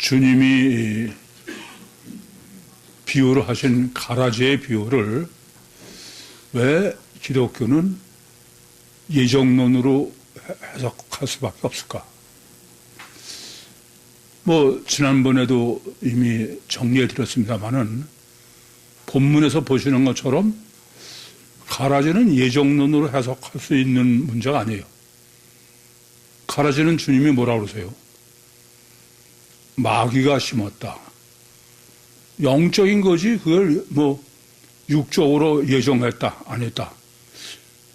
주님이 비유를 하신 가라지의 비유를 왜 기독교는 예정론으로 해석할 수밖에 없을까? 지난번에도 이미 정리해 드렸습니다만은 본문에서 보시는 것처럼 가라지는 예정론으로 해석할 수 있는 문제가 아니에요. 가라지는 주님이 뭐라고 그러세요? 마귀가 심었다. 영적인 거지 그걸 육적으로 예정했다, 안 했다.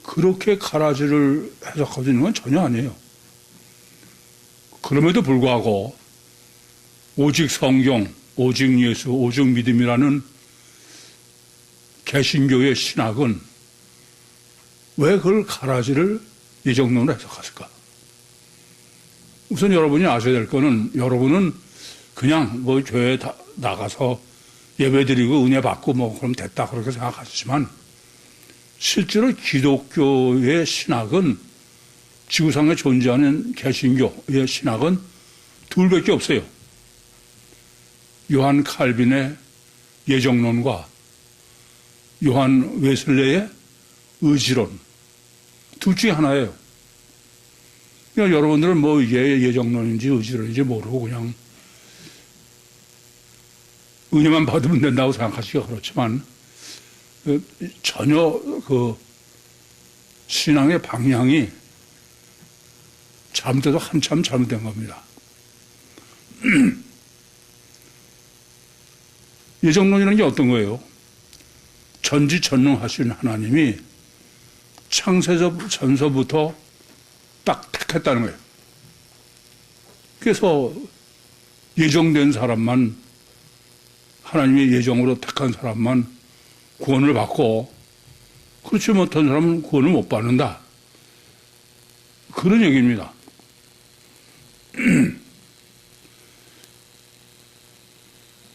그렇게 가라지를 해석할 수 있는 건 전혀 아니에요. 그럼에도 불구하고 오직 성경, 오직 예수, 오직 믿음이라는 개신교의 신학은 왜 그걸 가라지를 예정론으로 해석했을까? 우선 여러분이 아셔야 될 거는 여러분은 그냥 교회에 나가서 예배드리고 은혜 받고 그럼 됐다 그렇게 생각하시지만 실제로 기독교의 신학은 지구상에 존재하는 개신교의 신학은 둘밖에 없어요. 요한 칼빈의 예정론과 요한 웨슬레의 의지론 둘 중에 하나예요. 그러니까 여러분들은 이게 예정론인지 의지론인지 모르고 그냥 은혜만 받으면 된다고 생각하시기가 그렇지만 전혀 신앙의 방향이 잘못돼도 한참 잘못된 겁니다. 예정론이라는 게 어떤 거예요? 전지전능하신 하나님이 창세전서부터 딱 택했다는 거예요. 그래서 예정된 사람만, 하나님의 예정으로 택한 사람만 구원을 받고 그렇지 못한 사람은 구원을 못 받는다. 그런 얘기입니다.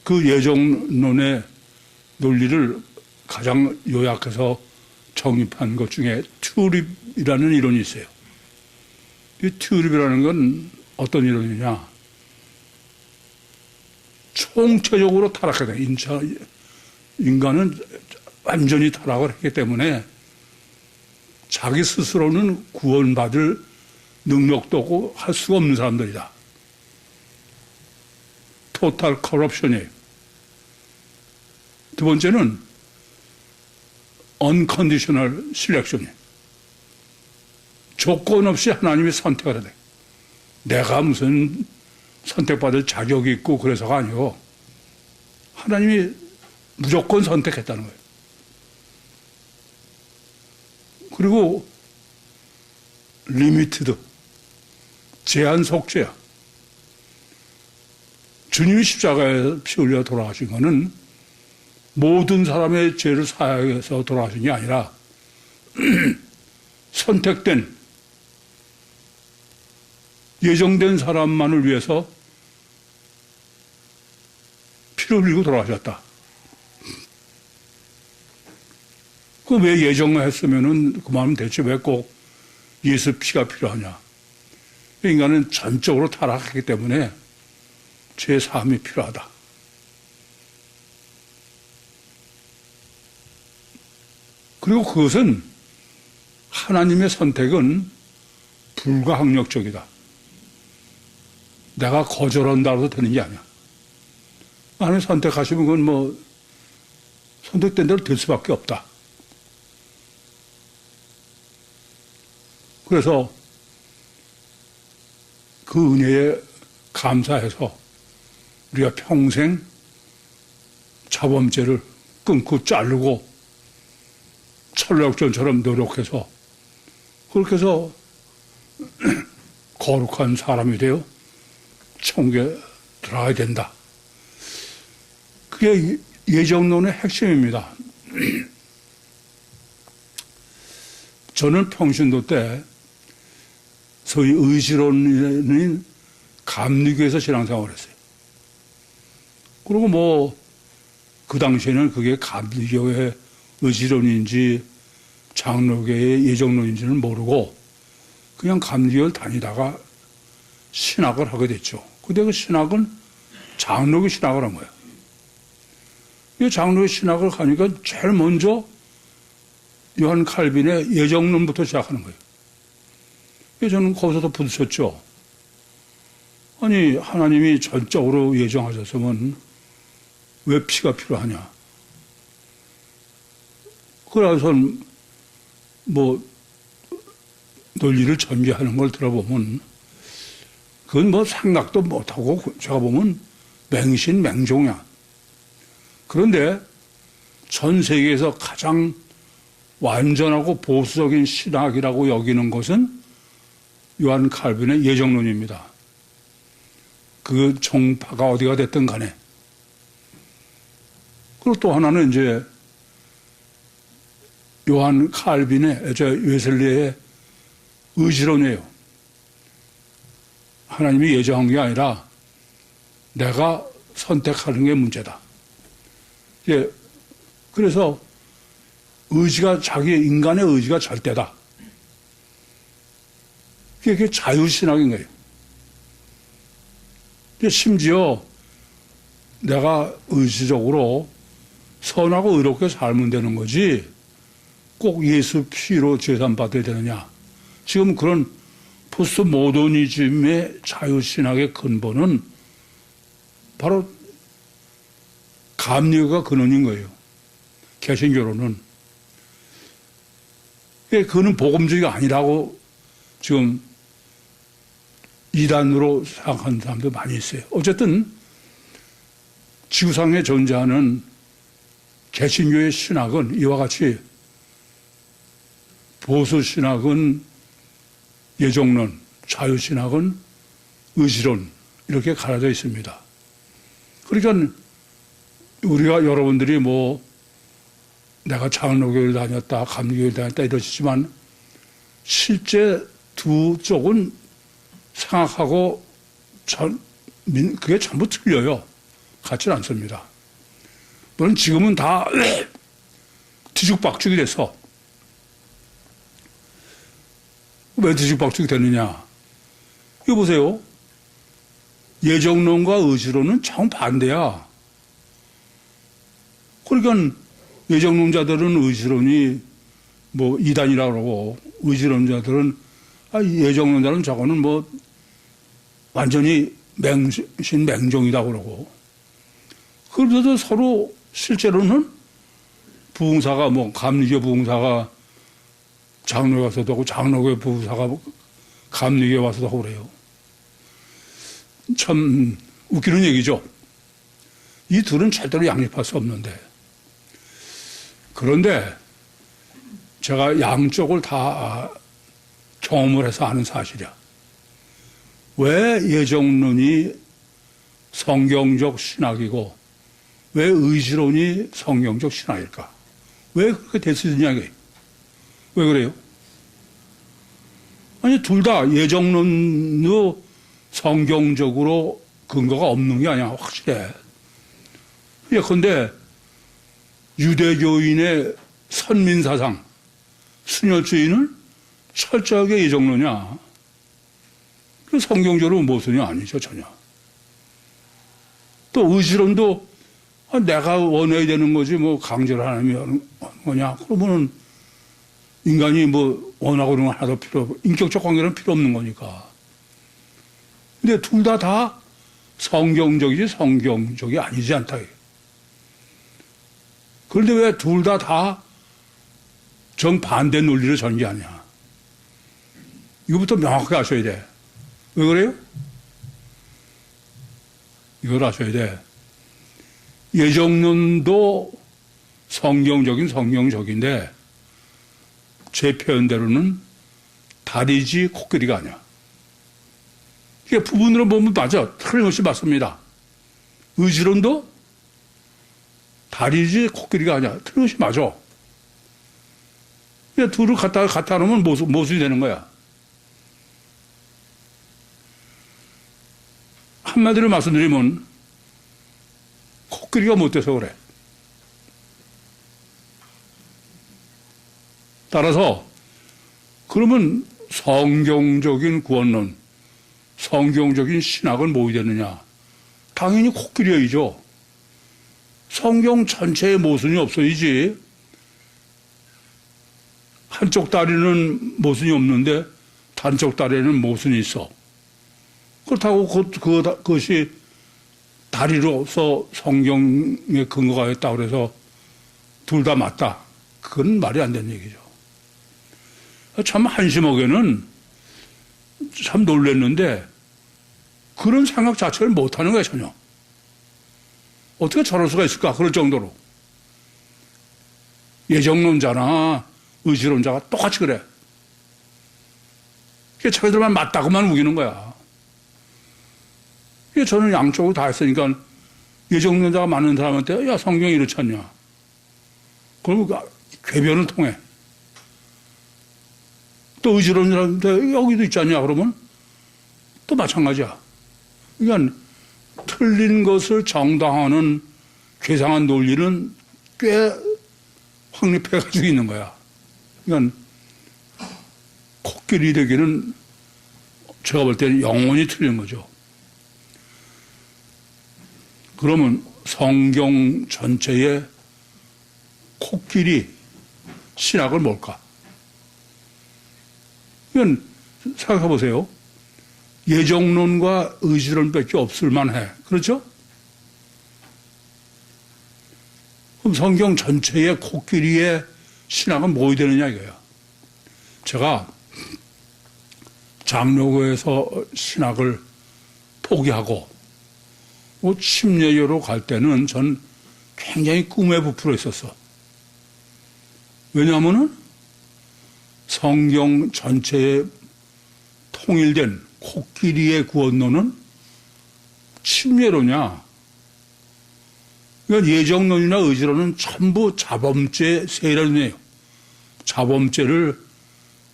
그 예정론의 논리를 가장 요약해서 정립한 것 중에 튜립이라는 이론이 있어요. 이 튜립이라는 건 어떤 이론이냐? 총체적으로 타락하다. 인간은 완전히 타락을 했기 때문에 자기 스스로는 구원받을 능력도 없고 할 수가 없는 사람들이다. 토탈 커럽션이에요. 두 번째는 unconditional selection이에요. 조건 없이 하나님이 선택을 해야 돼. 내가 무슨 선택받을 자격이 있고 그래서가 아니고 하나님이 무조건 선택했다는 거예요. 그리고 리미티드, 제한 속죄야. 주님이 십자가에 피 흘려 돌아가신 것은 모든 사람의 죄를 사하기 위해서 돌아가신 게 아니라 선택된, 예정된 사람만을 위해서 피를 흘리고 돌아가셨다. 그 왜 예정을 했으면은 그만하면 대체 왜 꼭 예수 피가 필요하냐? 인간은 전적으로 타락했기 때문에 죄 사함이 필요하다. 그리고 그것은 하나님의 선택은 불가항력적이다. 내가 거절한다고 해서 되는 게 아니야. 하나님 선택하시면 그건 선택된 대로 될 수밖에 없다. 그래서 그 은혜에 감사해서 우리가 평생 자범죄를 끊고 자르고 철력전처럼 노력해서 그렇게 해서 거룩한 사람이 되어 천국에 들어가야 된다. 그게 예정론의 핵심입니다. 저는 평신도 때 소위 의지론인 감리교에서 신앙생활을 했어요. 그리고 그 당시에는 그게 감리교의 의지론인지 장로교의 예정론인지는 모르고 그냥 감리교를 다니다가 신학을 하게 됐죠. 근데 그 신학은 장로교 신학을 한 거예요. 이 장로교 신학을 하니까 제일 먼저 요한 칼빈의 예정론부터 시작하는 거예요. 저는 거기서도 부딪혔죠. 아니, 하나님이 전적으로 예정하셨으면 왜 피가 필요하냐. 그래서 뭐 논리를 전개하는 걸 들어보면 그건 뭐 생각도 못하고 제가 보면 맹신맹종이야. 그런데 전 세계에서 가장 완전하고 보수적인 신학이라고 여기는 것은 요한 칼빈의 예정론입니다. 그 정파가 어디가 됐든 간에. 그리고 또 하나는 이제 요한 칼빈의, 웨슬리의 의지론이에요. 하나님이 예정한 게 아니라 내가 선택하는 게 문제다. 예, 그래서 의지가, 자기 인간의 의지가 절대다. 그게 자유신학인 거예요. 심지어 내가 의지적으로 선하고 의롭게 살면 되는 거지 꼭 예수 피로 제산받아야 되느냐. 지금 그런 포스트 모더니즘의 자유신학의 근본은 바로 감리교가 근원인 거예요. 개신교로는. 그거는 복음주의가 아니라고 지금 이단으로 생각하는 사람도 많이 있어요. 어쨌든 지구상에 존재하는 개신교의 신학은 이와 같이 보수신학은 예정론, 자유신학은 의지론 이렇게 갈라져 있습니다. 그러니까 우리가 여러분들이 뭐 내가 장로교를 다녔다, 감리교를 다녔다 이러시지만 실제 두 쪽은 생각하고 그게 전부 틀려요. 같지는 않습니다. 물론 지금은 다 뒤죽박죽이 돼서 왜 뒤죽박죽이 됐느냐. 이거 보세요. 예정론과 의지론은 정반대야. 그러니까 예정론자들은 의지론이 뭐 이단이라고 그러고 의지론자들은 예정론자는 저거는 뭐 완전히 맹신맹종이다 그러고 그러면서도 서로 실제로는 부흥사가 뭐 감리교 부흥사가 장로에 와서도 하고 장로교 부흥사가 감리교에 와서도 하고 그래요. 참 웃기는 얘기죠. 이 둘은 절대로 양립할 수 없는데 그런데 제가 양쪽을 다 경험을 해서 아는 사실이야. 왜 예정론이 성경적 신학이고 왜 의지론이 성경적 신학일까? 왜 그렇게 됐느냐? 왜 그래요? 아니 둘 다 예정론도 성경적으로 근거가 없는 게 아니야. 확실해. 예컨대 유대교인의 선민사상, 순혈주의는 철저하게 예정론이야. 그 성경적으로 모순이 아니죠, 전혀. 또 의지론도 내가 원해야 되는 거지, 뭐 강제로 하나님이 하는 거냐. 그러면은 인간이 뭐 원하고 그런 거 하나도 필요 없고, 인격적 관계는 필요 없는 거니까. 근데 둘 다 성경적이지 성경적이 아니지 않다. 그런데 왜 둘 다 정반대 논리를 전개하냐. 이거부터 명확하게 아셔야 돼. 왜 그래요? 이걸 아셔야 돼. 예정론도 성경적인데 제 표현대로는 다리지 코끼리가 아니야. 이게 부분으로 보면 맞아. 틀림없이 맞습니다. 의지론도 다리지 코끼리가 아니야. 틀림없이 맞아. 둘을 갖다 놓으면 모순이 되는 거야. 한마디로 말씀드리면 코끼리가 못 돼서 그래. 따라서 그러면 성경적인 구원론, 성경적인 신학은 뭐이 되느냐? 당연히 코끼리이죠. 성경 전체에 모순이 없어야지. 한쪽 다리는 모순이 없는데 단쪽 다리에는 모순이 있어. 그렇다고 그것이 다리로서 성경의 근거가 있다고 해서 둘 다 맞다. 그건 말이 안 되는 얘기죠. 참 한심하게는 참 놀랐는데 그런 생각 자체를 못하는 거예요, 전혀. 어떻게 저럴 수가 있을까? 그럴 정도로. 예정론자나 의지론자가 똑같이 그래. 자기들만 맞다고만 우기는 거야. 저는 양쪽으로 다 했으니까 예정론자가 맞는 사람한테 야, 성경이 이렇지 않냐. 그러면 궤변을 통해. 또 의지론자한테 여기도 있지 않냐. 그러면 또 마찬가지야. 그러니까 틀린 것을 정당화하는 괴상한 논리는 꽤 확립해가지고 있는 거야. 그러니까 코끼리 되기는 제가 볼 때는 영원히 틀린 거죠. 그러면 성경 전체의 코끼리 신학은 뭘까? 그러니까 생각해 보세요. 예정론과 의지론밖에 없을 만해. 그렇죠? 그럼 성경 전체의 코끼리의 신학은 뭐이 되느냐 이거야. 제가 장로교에서 신학을 포기하고 침례교로 갈 때는 전 굉장히 꿈에 부풀어 있었어. 왜냐하면은 성경 전체에 통일된 코끼리의 구원론은 침례론이야. 그러니까 예정론이나 의지론은 전부 자범죄 세례론이에요. 자범죄를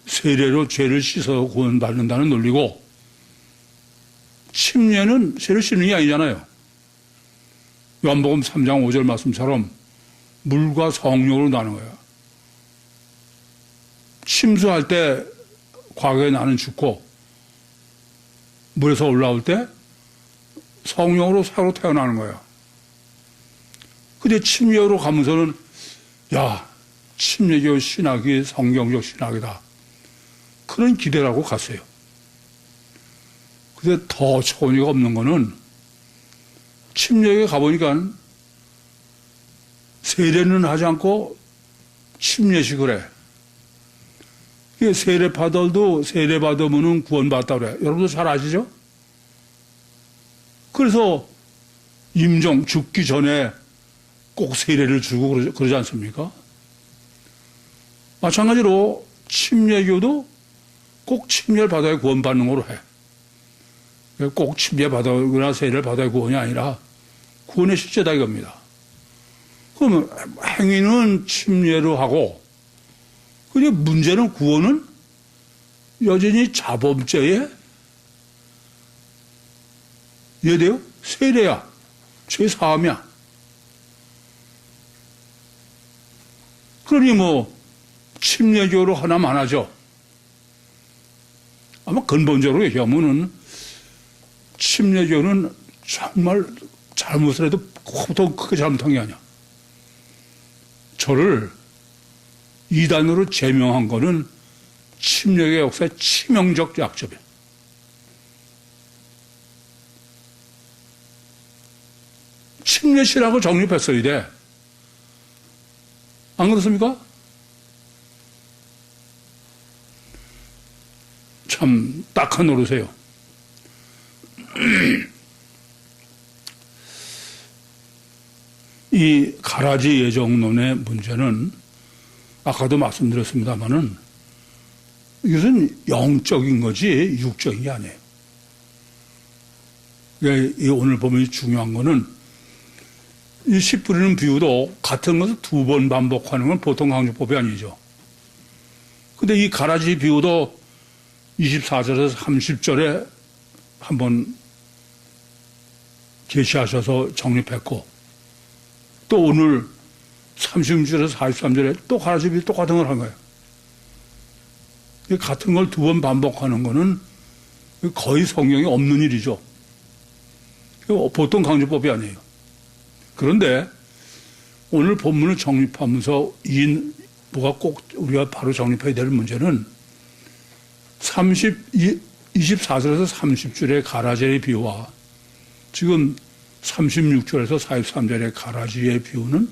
세례로 죄를 씻어 구원받는다는 논리고, 침례는 죄를 씻는 게 아니잖아요. 요한복음 3장 5절 말씀처럼 물과 성령으로 나는 거예요. 침수할 때 과거에 나는 죽고 물에서 올라올 때 성령으로 새로 태어나는 거예요. 근데 침례로 가면서는 야, 침례교 신학이 성경적 신학이다. 그런 기대를 하고 갔어요. 근데 더 초원이가 없는 거는 침례교에 가보니까 세례는 하지 않고 침례식을 해. 세례파들도 세례 받으면 구원받다 그래. 여러분도 잘 아시죠? 그래서 임종 죽기 전에 꼭 세례를 주고 그러지 않습니까? 마찬가지로 침례교도 꼭 침례를 받아야 구원받는 거로 해. 꼭 침례 받거나 세례를 받아야 구원이 아니라 구원의 실제다 이겁니다. 그러면 행위는 침례로 하고, 근데 문제는 구원은 여전히 자범죄에 이해돼요? 세례야. 죄 사함이야. 그러니 뭐 침례교로 하나만 하죠. 아마 근본적으로 얘기하면은 침례교는 정말 잘못을 해도 더 크게 잘못한 게 아니야. 저를 이단으로 제명한 거는 침례교 역사의 치명적 약점이야. 침례 신학을 정립했어야 돼. 안 그렇습니까? 참 딱한 노릇이에요. 이 가라지 예정론의 문제는 아까도 말씀드렸습니다마는 이것은 영적인 거지 육적인 게 아니에요. 오늘 보면 중요한 거는 이 씨 뿌리는 비유도 같은 것을 두 번 반복하는 건 보통 강조법이 아니죠. 근데 이 가라지 비유도 24절에서 30절에 한번 계시하셔서 정립했고, 또 오늘 36절에서 43절에 또 가라지 비유 똑같은 걸 한 거예요. 같은 걸 두 번 반복하는 거는 거의 성경에 없는 일이죠. 보통 강조법이 아니에요. 그런데 오늘 본문을 정립하면서 뭐가 꼭 우리가 바로 정립해야 될 문제는 24절에서 30절의 가라지의 비유와 지금 36절에서 43절의 가라지의 비유는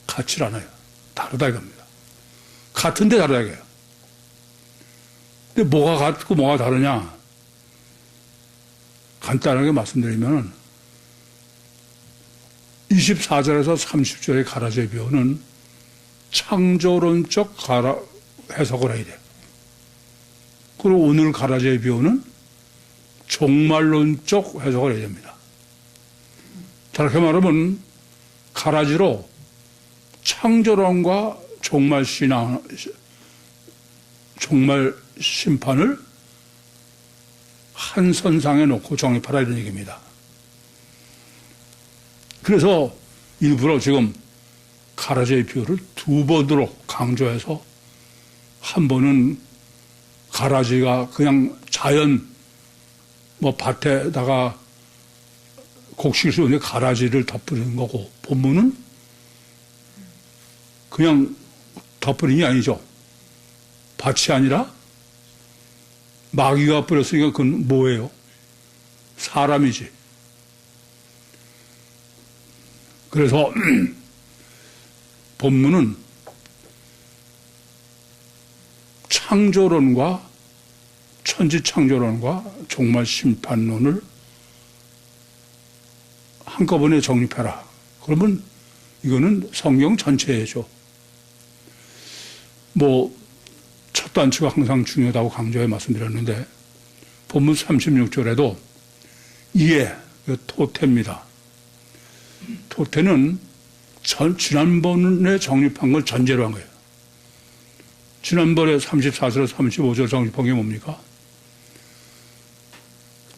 같지 않아요. 다르다 이겁니다. 같은데 다르다 이거예요. 근데 뭐가 같고 뭐가 다르냐? 간단하게 말씀드리면 24절에서 30절의 가라지의 비유는 창조론적 해석을 해야 돼요. 그리고 오늘 가라지의 비유는 종말론적 해석을 해야 됩니다. 다르게 말하면 가라지로 창조론과 종말 심판을 한 선상에 놓고 정립하라 이런 얘기입니다. 그래서 일부러 지금 가라지의 비유를 두 번으로 강조해서 한 번은 가라지가 그냥 자연 밭에다가 곡식을 씌우는데 가라지를 덮으는 거고 본문은 그냥 덮으는 게 아니죠. 밭이 아니라 마귀가 뿌렸으니까 그건 뭐예요? 사람이지. 그래서 본문은 창조론과 천지창조론과 종말 심판론을 한꺼번에 정립해라. 그러면 이거는 성경 전체죠. 첫 단추가 항상 중요하다고 강조해 말씀드렸는데 본문 36절에도 이해, 토태입니다. 토태는 지난번에 정립한 걸 전제로 한 거예요. 지난번에 34절, 35절 정립한 게 뭡니까?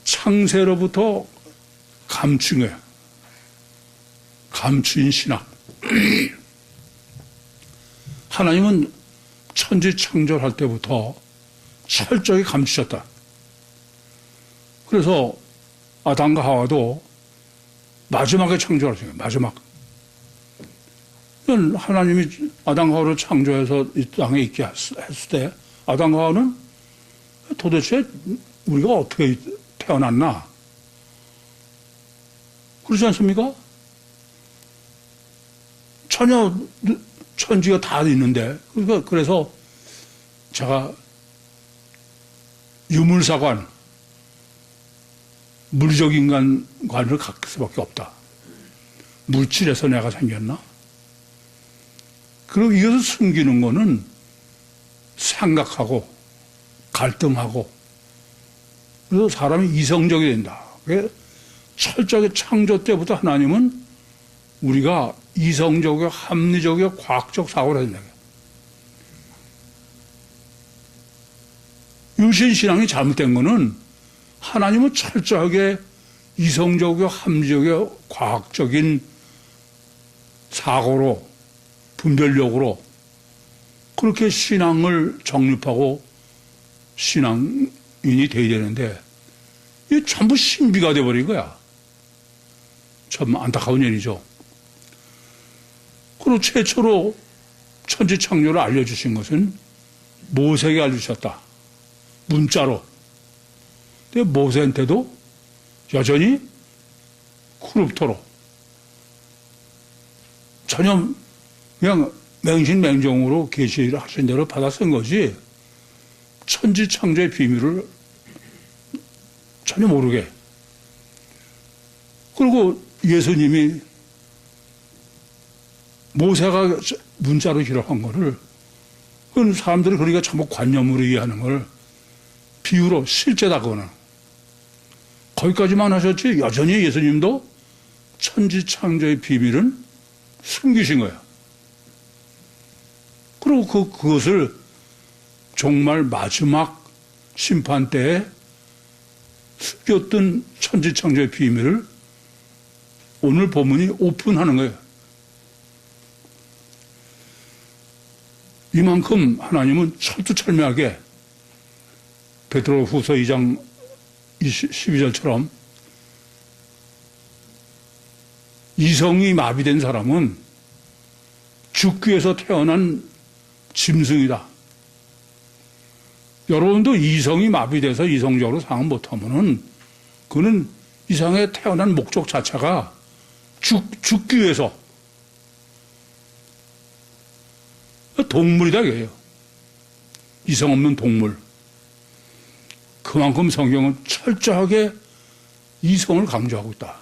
창세로부터 감춘 거예요. 감추인 신학. 하나님은 천지 창조할 때부터 철저히 감추셨다. 그래서 아담과 하와도 마지막에 창조하셨어요. 마지막. 하나님이 아담과 하와를 창조해서 이 땅에 있게 했을 때 아담과 하와는 도대체 우리가 어떻게 태어났나? 그렇지 않습니까? 전혀 천지가 다 있는데 그래서 제가 유물사관, 물리적 인간관을 갖을 수밖에 없다. 물질에서 내가 생겼나? 그리고 이것을 숨기는 거는 생각하고 갈등하고 그래서 사람이 이성적이 된다. 철저하게 창조 때부터 하나님은 우리가 이성적이고 합리적이고 과학적 사고를 해야 된다. 유신신앙이 잘못된 거는 하나님은 철저하게 이성적이고 합리적이고 과학적인 사고로 분별력으로 그렇게 신앙을 정립하고 신앙인이 되어야 되는데 이게 전부 신비가 돼버린 거야. 참 안타까운 일이죠. 그리고 최초로 천지창조를 알려주신 것은 모세에게 알려주셨다. 문자로. 근데 모세한테도 여전히 쿠룹토로 전혀 그냥 맹신맹종으로 계시를 하신 대로 받아 쓴 거지 천지창조의 비밀을 전혀 모르게. 그리고 예수님이 모세가 문자로 기록한 거를 그건 사람들이 그러니까 전부 관념으로 이해하는 걸 비유로 실제다 그거는. 거기까지만 하셨지 여전히 예수님도 천지창조의 비밀은 숨기신 거예요. 그리고 그것을 정말 마지막 심판 때에 숨겼던 천지창조의 비밀을 오늘 본문이 오픈하는 거예요. 이만큼 하나님은 철두철미하게 베드로후서 2장 12절처럼 이성이 마비된 사람은 죽기 위해서 태어난 짐승이다. 여러분도 이성이 마비돼서 이성적으로 상을 못하면은 그는 이상에 태어난 목적 자체가 죽기 위해서 동물이다 이거예요. 이성 없는 동물. 그만큼 성경은 철저하게 이성을 강조하고 있다.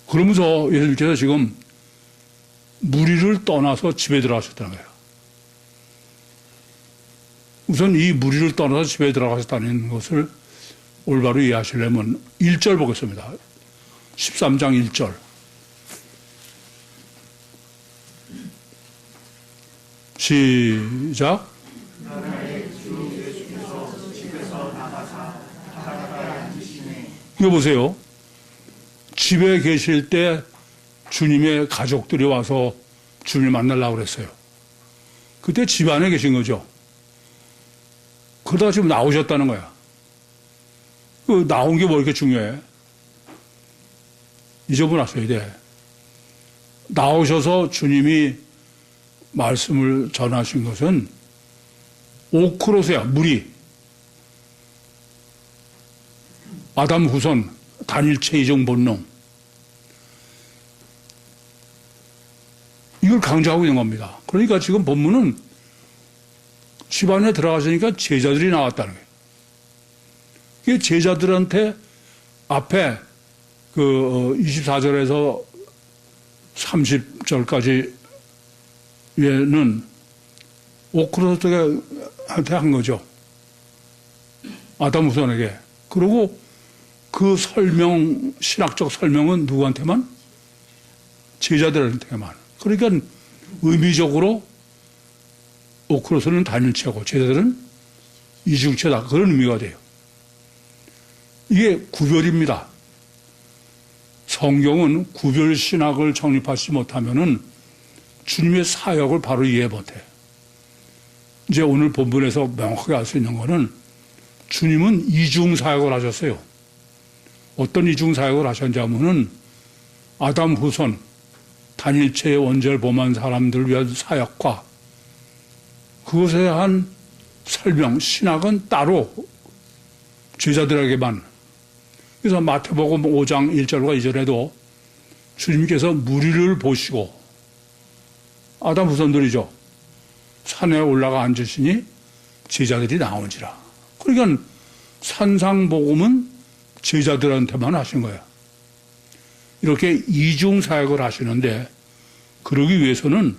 그러면서 예수님께서 지금 무리를 떠나서 집에 들어가셨다는 거예요. 우선 이 무리를 떠나서 집에 들어가셨다는 것을 올바로 이해하시려면 1절 보겠습니다. 13장 1절. 시작. 이거 보세요. 집에 계실 때 주님의 가족들이 와서 주님을 만나려고 그랬어요. 그때 집 안에 계신 거죠. 그러다가 지금 나오셨다는 거야. 그 나온 게 뭐 이렇게 중요해? 잊어버렸어야 돼. 나오셔서 주님이 말씀을 전하신 것은 오크로스야, 무리. 아담 후손, 단일체 이종 본능. 이걸 강조하고 있는 겁니다. 그러니까 지금 본문은 집안에 들어가시니까 제자들이 나왔다는 거예요. 이게 제자들한테 앞에 그 24절에서 30절까지에는 오크로스한테 한 거죠. 아담 후손에게. 그리고 그 설명, 신학적 설명은 누구한테만? 제자들한테만. 그러니까 의미적으로 오크로스는 단일체고 제자들은 이중체다. 그런 의미가 돼요. 이게 구별입니다. 성경은 구별 신학을 정립하지 못하면은 주님의 사역을 바로 이해 못해. 이제 오늘 본문에서 명확하게 알 수 있는 거는 주님은 이중 사역을 하셨어요. 어떤 이중 사역을 하셨는지 하면은 아담 후손, 단일체의 원죄를 범한 사람들을 위한 사역과 그것에 대한 설명, 신학은 따로 제자들에게만. 그래서 마태복음 5장 1절과 2절에도 주님께서 무리를 보시고 아담 후손들이죠. 산에 올라가 앉으시니 제자들이 나오니라. 그러니까 산상복음은 제자들한테만 하신 거예요. 이렇게 이중 사역을 하시는데 그러기 위해서는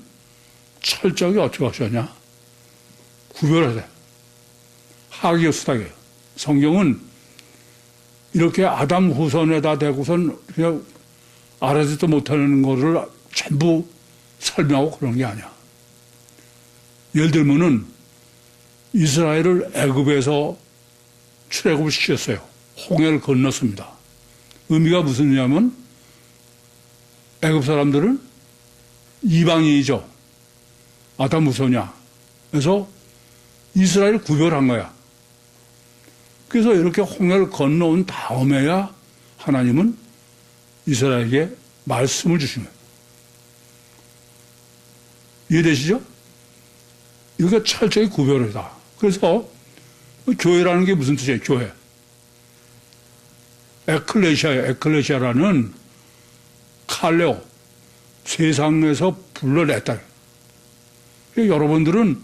철저하게 어떻게 하셨냐? 구별하세요. 학이요 수탁이에요. 성경은 이렇게 아담 후손에다 대고선 그냥 알아듣지도 못하는 거를 전부 설명하고 그런 게 아니야. 예를 들면은 이스라엘을 애굽에서 출애굽을 시켰어요. 홍해를 건넜습니다. 의미가 무슨 의미냐면 애굽 사람들은 이방인이죠. 아담 후손이야. 그래서 이스라엘을 구별한 거야. 그래서 이렇게 홍해를 건너온 다음에야 하나님은 이스라엘에게 말씀을 주신 거예요. 이해되시죠? 이게 철저히 구별이다. 그래서 교회라는 게 무슨 뜻이에요? 교회. 에클레시아예요. 에클레시아라는 칼레오, 세상에서 불러냈다. 여러분들은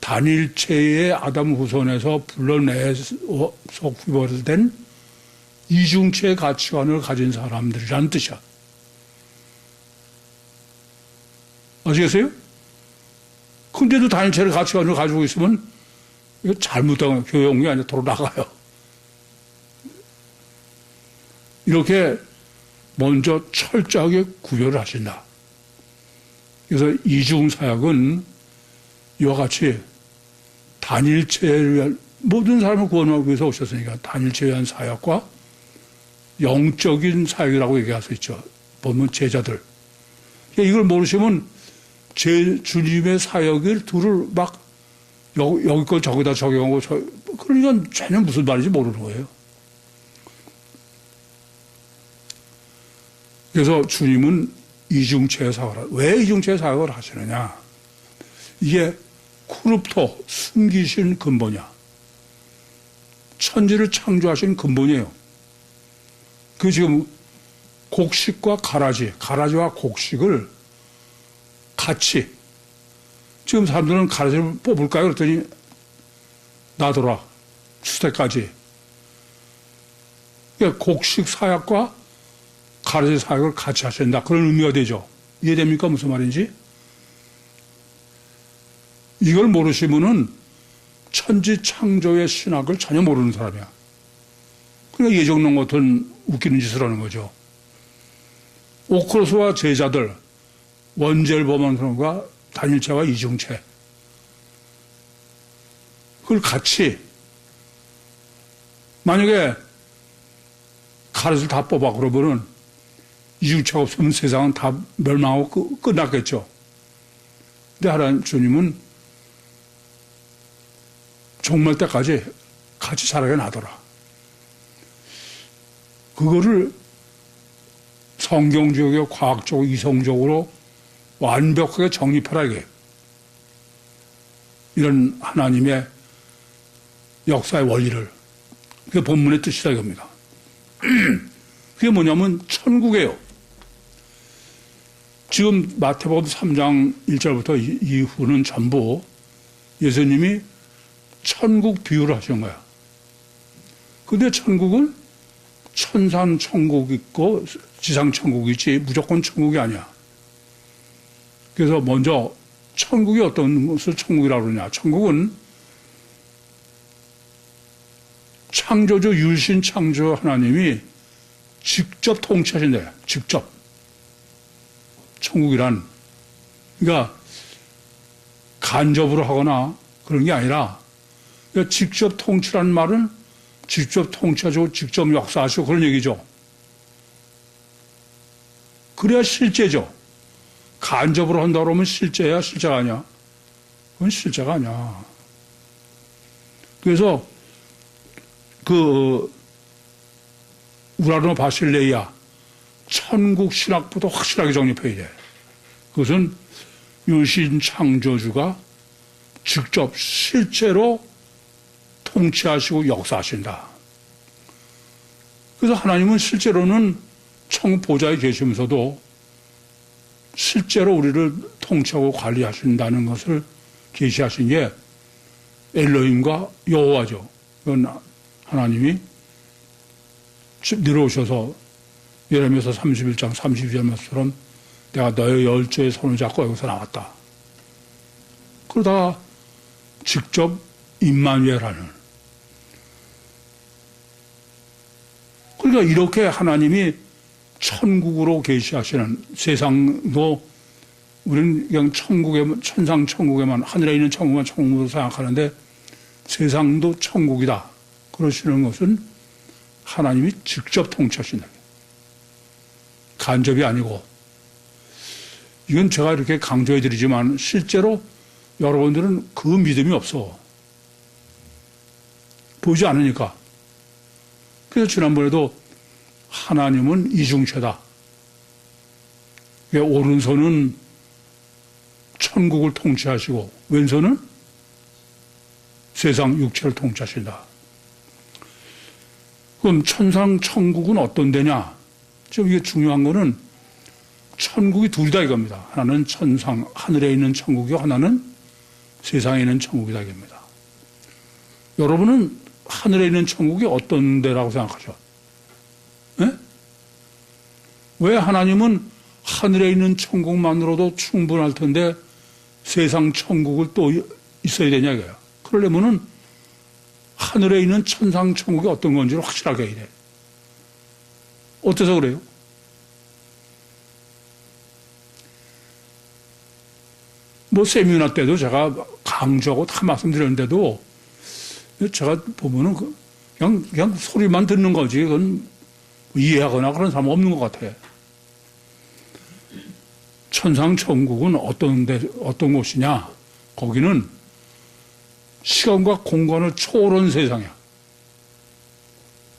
단일체의 아담 후손에서 불러내서 구별된 이중체의 가치관을 가진 사람들이라는 뜻이야. 아시겠어요? 근데도 단일체의 가치관을 가지고 있으면 이거 잘못한 교회 온 게 아니라 도로 나가요. 이렇게 먼저 철저하게 구별을 하신다. 그래서 이중사역은 이와 같이 단일체를 위한 모든 사람을 구원하기 위해서 오셨으니까 단일체에 대한 사역과 영적인 사역이라고 얘기할 수 있죠. 보면 제자들. 이걸 모르시면 주님의 사역을 둘을 막 여기 걸 저기다 적용하고 그러니까 전혀 무슨 말인지 모르는 거예요. 그래서 주님은 이중체 사역을, 왜 이중체 사역을 하시느냐? 이게 쿠룹토, 숨기신 근본이야. 천지를 창조하신 근본이에요. 그 지금 곡식과 가라지와 곡식을 같이, 지금 사람들은 가라지를 뽑을까요? 그랬더니 놔둬라. 추수 때까지. 그러니까 곡식 사역과 가라지 사역을 같이 하신다. 그런 의미가 되죠. 이해됩니까? 무슨 말인지? 이걸 모르시면은 천지 창조의 신학을 전혀 모르는 사람이야. 그러니까 예정론 같은 웃기는 짓을 하는 거죠. 오크로스와 제자들, 원젤범한 사람과 단일체와 이중체. 그걸 같이, 만약에 가르치를 다 뽑아 그러면은 이중체가 없으면 세상은 다 멸망하고 끝났겠죠. 근데 하나님 주님은 종말 때까지 같이 자라게 놔둬라. 그거를 성경적이고 과학적으로 이성적으로 완벽하게 정립하라 이게. 이런 하나님의 역사의 원리를. 그게 본문의 뜻이다 이겁니다. 그게 뭐냐면 천국이에요. 지금 마태복음 3장 1절부터 이후는 전부 예수님이 천국 비유를 하신 거야. 근데 천국은 천상 천국 있고 지상 천국이 있지 무조건 천국이 아니야. 그래서 먼저 천국이 어떤 것을 천국이라고 그러냐. 천국은 창조주 유신 창조 하나님이 직접 통치하신대요. 직접. 천국이란. 그러니까 간접으로 하거나 그런 게 아니라 그러니까 직접 통치라는 말은 직접 통치하시고 직접 역사하시고 그런 얘기죠. 그래야 실제죠. 간접으로 한다고 하면 실제야, 실제가 아니야. 그건 실제가 아니야. 그래서 우라노 바실레이아 천국 신학부터 확실하게 정립해야 돼. 그것은 유신 창조주가 직접 실제로 통치하시고 역사하신다. 그래서 하나님은 실제로는 천국 보좌에 계시면서도 실제로 우리를 통치하고 관리하신다는 것을 계시하신 게 엘로힘과 여호와죠. 그건 하나님이 내려오셔서 예레미야서 31장 32절 말씀처럼 내가 너의 열조의 손을 잡고 여기서 나왔다. 그러다가 직접 임마누엘하는. 그러니까 이렇게 하나님이 천국으로 계시하시는 세상도 우리는 그냥 천상 천국에만 하늘에 있는 천국만 천국으로 생각하는데 세상도 천국이다. 그러시는 것은 하나님이 직접 통치하신다. 간접이 아니고. 이건 제가 이렇게 강조해 드리지만 실제로 여러분들은 그 믿음이 없어. 보이지 않으니까. 그래서 지난번에도 하나님은 이중체다. 오른손은 천국을 통치하시고 왼손은 세상 육체를 통치하신다. 그럼 천상 천국은 어떤 데냐? 지금 이게 중요한 거는 천국이 둘이다 이겁니다. 하나는 천상, 하늘에 있는 천국이고 하나는 세상에 있는 천국이다 이겁니다. 여러분은 하늘에 있는 천국이 어떤 데라고 생각하죠? 네? 왜 하나님은 하늘에 있는 천국만으로도 충분할 텐데 세상 천국을 또 있어야 되냐 이거야. 그러려면은 하늘에 있는 천상 천국이 어떤 건지를 확실하게 해야 돼. 어때서 그래요? 뭐 세미나 때도 제가 강조하고 다 말씀드렸는데도 제가 보면은 그냥 소리만 듣는 거지 그건 이해하거나 그런 사람 없는 것 같아. 천상 천국은 어떤 곳이냐? 거기는 시간과 공간을 초월한 세상이야.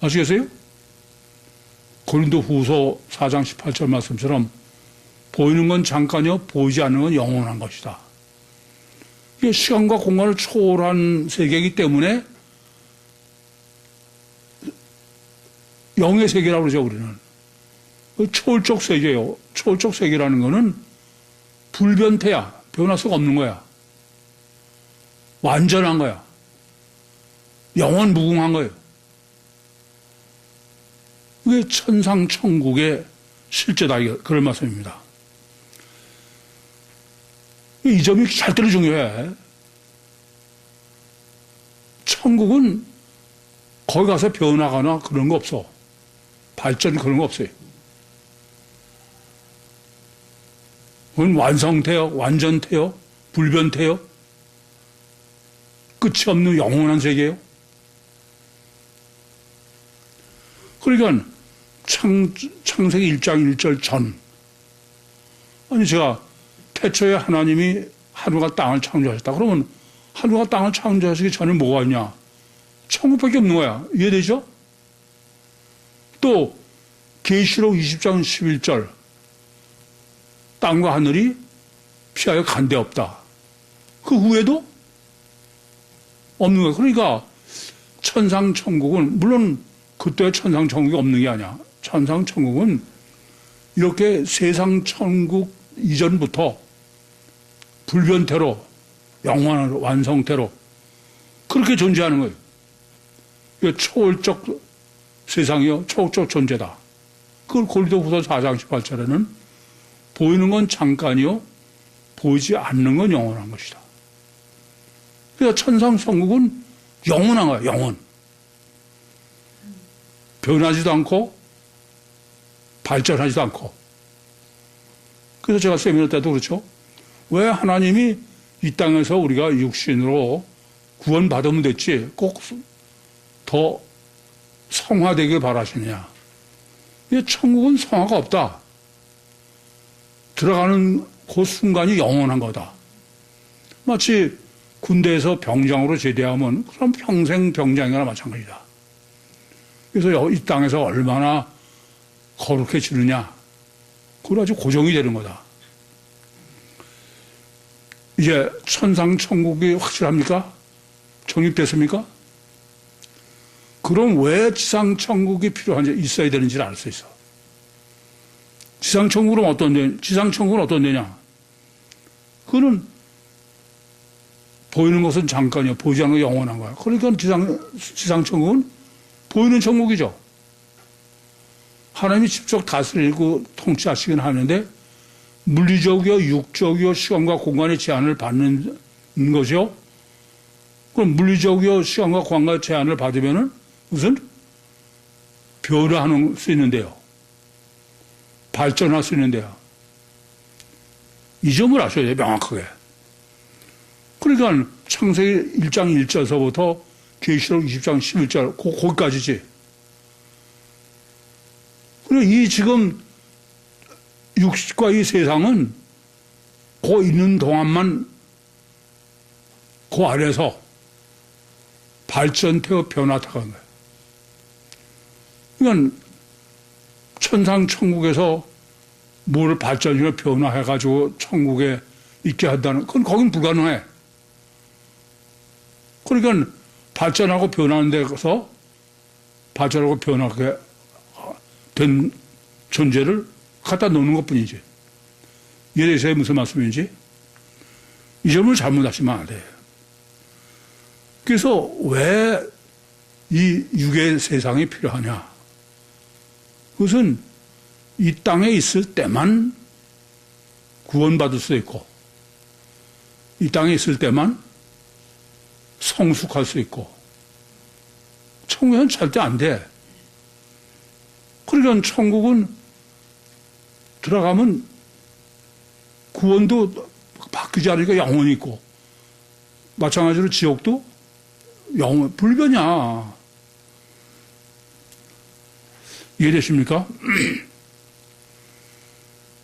아시겠어요? 고린도 후서 4장 18절 말씀처럼 보이는 건 잠깐이요 보이지 않는 건 영원한 것이다. 이게 시간과 공간을 초월한 세계이기 때문에 영의 세계라고 그러죠, 우리는. 초월적 세계예요. 초월적 세계라는 거는 불변태야. 변할 수가 없는 거야. 완전한 거야. 영원 무궁한 거예요. 그게 천상천국의 실제다. 그럴 말씀입니다. 이 점이 절대로 중요해. 천국은 거기 가서 변화가나 그런 거 없어. 발전 그런 거 없어요. 그건 완성태요, 완전태요, 불변태요, 끝이 없는 영원한 세계예요. 그러니까 창세기 1장 1절 전, 아니 제가 태초에 하나님이 하늘과 땅을 창조하셨다. 그러면 하늘과 땅을 창조하시기 전에 뭐가 있냐? 천국밖에 없는 거야. 이해되죠? 또 계시록 20장 11절 땅과 하늘이 피하여 간 데 없다. 그 후에도 없는 거야. 그러니까 천상천국은 물론 그때 천상천국이 없는 게 아니야. 천상천국은 이렇게 세상천국 이전부터 불변태로 영원한 완성태로 그렇게 존재하는 거예요. 이게 초월적 세상이요, 초월적 존재다. 그걸 고린도후서 4장 18절에는 보이는 건 잠깐이요, 보이지 않는 건 영원한 것이다. 그러니까 천상천국은 영원한 거야, 영원. 변하지도 않고 발전하지도 않고. 그래서 제가 세미나 때도 그렇죠. 왜 하나님이 이 땅에서 우리가 육신으로 구원받으면 됐지 꼭 더 성화되길 바라시느냐. 천국은 성화가 없다. 들어가는 그 순간이 영원한 거다. 마치 군대에서 병장으로 제대하면 그럼 평생 병장이나 마찬가지다. 그래서 이 땅에서 얼마나 거룩해지느냐. 그건 아주 고정이 되는 거다. 이제 천상천국이 확실합니까? 정립됐습니까? 그럼 왜 지상천국이 필요한지 있어야 되는지를 알 수 있어. 지상천국은 어떤 데, 지상천국은 어떤 데냐? 그거는 보이는 것은 잠깐이야. 보이지 않는 건 영원한 거야. 그러니까 지상천국은 보이는 천국이죠. 하나님이 직접 다스리고 통치하시긴 하는데 물리적이요, 육적이요, 시간과 공간의 제한을 받는 거죠. 그럼 물리적이요, 시간과 공간의 제한을 받으면은 무슨 변화할 수 있는데요. 발전할 수 있는데요. 이 점을 아셔야 돼요, 명확하게. 그러니까 창세기 1장 1절서부터 계시록 20장 11절, 거기까지지. 그리고 이 지금 육식과 이 세상은 그 있는 동안만 그 아래서 발전되어 변화타간 거예요. 그러니까 천상천국에서 뭘 발전이나 변화해가지고 천국에 있게 한다는, 그건 거긴 불가능해. 그러니까 발전하고 변하는 데서 발전하고 변하게 된 존재를 갖다 놓는 것 뿐이지. 이래서 무슨 말씀인지 이 점을 잘못하시면 안 돼요. 그래서 왜 이 육의 세상이 필요하냐? 그것은 이 땅에 있을 때만 구원받을 수 있고, 이 땅에 있을 때만 성숙할 수 있고, 천국은 절대 안 돼. 그러니까 천국은 들어가면 구원도 바뀌지 않으니까 영원히 있고, 마찬가지로 지옥도 영원, 불변이야. 이해되십니까?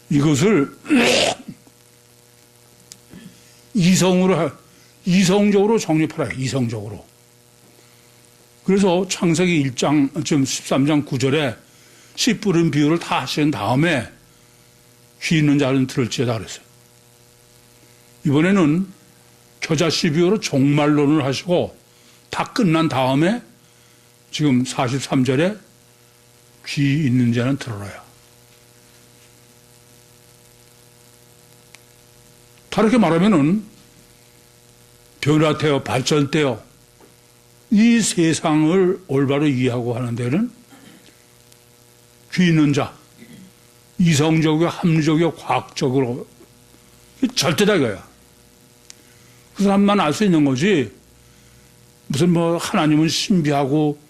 이것을 이성적으로 정립하라. 이성적으로. 그래서 창세기 1장, 지금 13장 9절에 씨 뿌린 비유를 다 하신 다음에 귀 있는 자는 들을지어다 그랬어요. 이번에는 겨자씨 비유로 종말론을 하시고 다 끝난 다음에 지금 43절에 귀 있는 자는 들어라요. 다르게 말하면은 변화되어 발전되어 이 세상을 올바로 이해하고 하는 데는 귀 있는 자, 이성적이고 합리적이고 과학적으로 절대다 이거야. 그 사람만 알 수 있는 거지. 무슨 뭐 하나님은 신비하고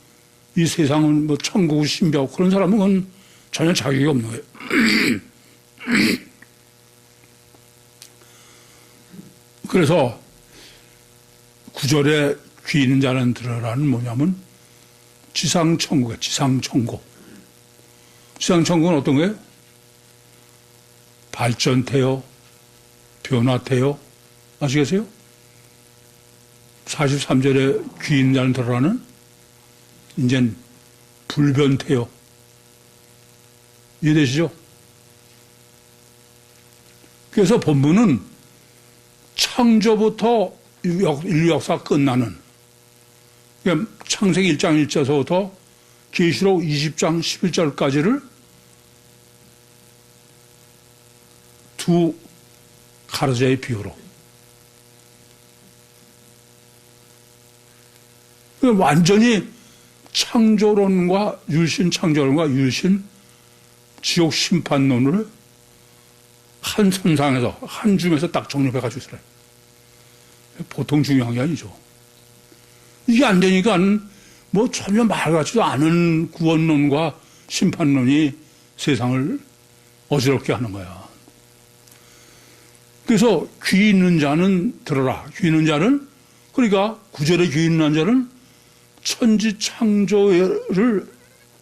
이 세상은 뭐 천국은 신비하고 그런 사람은 그건 전혀 자격이 없는 거예요. 그래서 9절에 귀 있는 자는 들으라는 뭐냐면 지상천국이에요. 지상천국. 지상천국은 어떤 거예요? 발전되어 변화되어 아시겠어요? 43절에 귀 있는 자는 들으라는 이젠 불변되어 이해되시죠? 그래서 본문은 창조부터 인류 역사 끝나는 그러니까 창세기 1장 1절서부터 계시록 20장 11절까지를 두 가르자의 비유로 완전히 창조론과 율신 창조론과 율신 지옥 심판론을 한 선상에서 한 줌에서 딱 정립해가지고 있어요. 보통 중요한 게 아니죠. 이게 안 되니까 뭐 전혀 말 같지도 않은 구원론과 심판론이 세상을 어지럽게 하는 거야. 그래서 귀 있는 자는 들어라. 귀 있는 자는 그러니까 9절에 귀 있는 자는 천지 창조를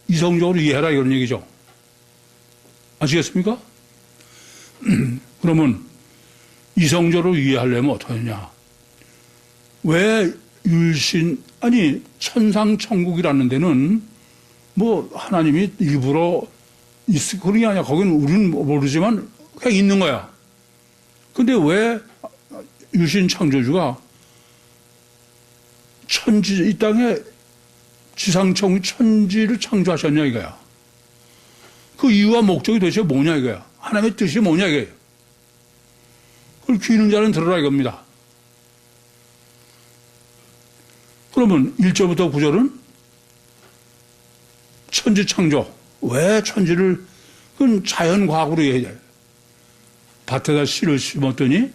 이성적으로 이해하라 이런 얘기죠. 아시겠습니까? 그러면 이성적으로 이해하려면 어떻게 하느냐. 왜 율신, 아니 천상천국이라는 데는 뭐 하나님이 일부러 그런 게 아니야. 거기는 우리는 모르지만 그냥 있는 거야. 근데 왜 율신 창조주가 이 땅에 지상천국 천지를 창조하셨냐 이거야. 그 이유와 목적이 도대체 뭐냐 이거야. 하나님의 뜻이 뭐냐 이거야. 그걸 귀 있는 자는 들으라 이겁니다. 그러면 1절부터 9절은 천지 창조. 왜 천지를, 그건 자연과학으로 이해해. 밭에다 씨를 심었더니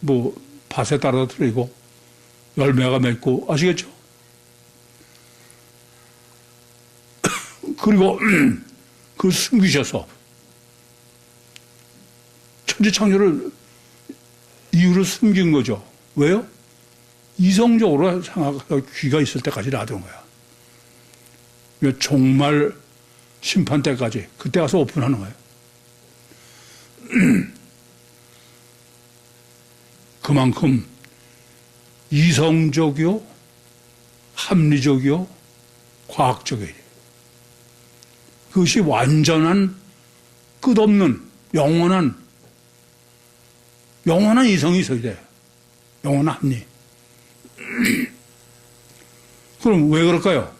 뭐 밭에 따라 들이고 열매가 맺고 아시겠죠? 그리고 그걸 숨기셔서 천지 창조를 이유를 숨긴 거죠. 왜요? 이성적으로 생각하고 귀가 있을 때까지 놔둔 거야. 종말 심판 때까지 그때 가서 오픈하는 거예요. 그만큼 이성적이요, 합리적이요, 과학적이에요. 그것이 완전한 끝없는 영원한 이성이 있어야 돼요. 영원한 합리. 그럼 왜 그럴까요?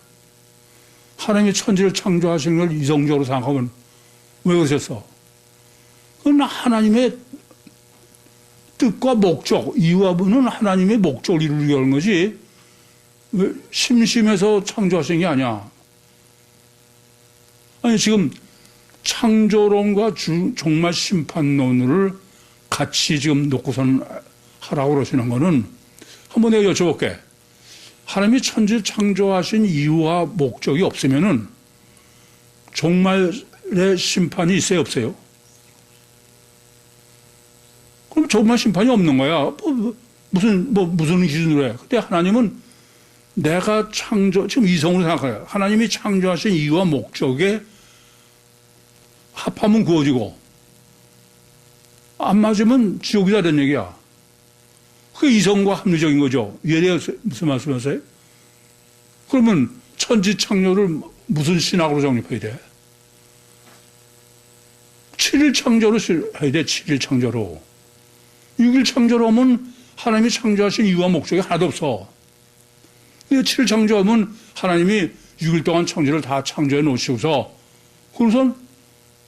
하나님이 천지를 창조하신 걸 이성적으로 생각하면 왜 그러셨어? 그건 하나님의 뜻과 목적, 이유와는 하나님의 목적을 이루려고 하는 거지 왜 심심해서 창조하신 게 아니야. 아니 지금 창조론과 종말 심판론을 같이 지금 놓고선 하라고 그러시는 거는 한번 내가 여쭤볼게. 하나님이 천지를 창조하신 이유와 목적이 없으면은 종말의 심판이 있어요, 없어요? 그럼 종말 심판이 없는 거야. 무슨 기준으로 해? 근데 하나님은 내가 지금 이성으로 생각해요. 하나님이 창조하신 이유와 목적에 합하면 구워지고, 안 맞으면 지옥이다 된 얘기야. 그게 이성과 합리적인 거죠. 이해돼요? 무슨 말씀하세요? 그러면 천지 창조를 무슨 신학으로 정립해야 돼? 7일 창조로 해야 돼. 7일 창조로. 6일 창조로 하면 하나님이 창조하신 이유와 목적이 하나도 없어. 7일 창조하면 하나님이 6일 동안 창조를 다 창조해 놓으시고서 그래서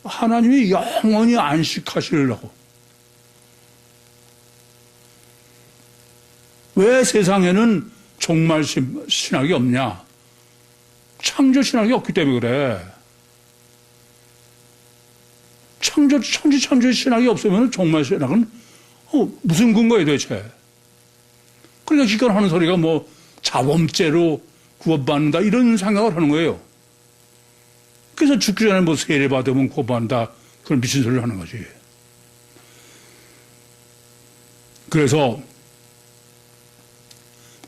하나님이 영원히 안식하시려고. 왜 세상에는 종말 신학이 없냐? 창조 신학이 없기 때문에 그래. 천지 창조 신학이 없으면 종말 신학은 무슨 근거에 도대체? 그러니까 기껏 하는 소리가 뭐 자범죄로 구원받는다 이런 생각을 하는 거예요. 그래서 죽기 전에 뭐 세례 받으면 구원받는다 그런 미친 소리를 하는 거지. 그래서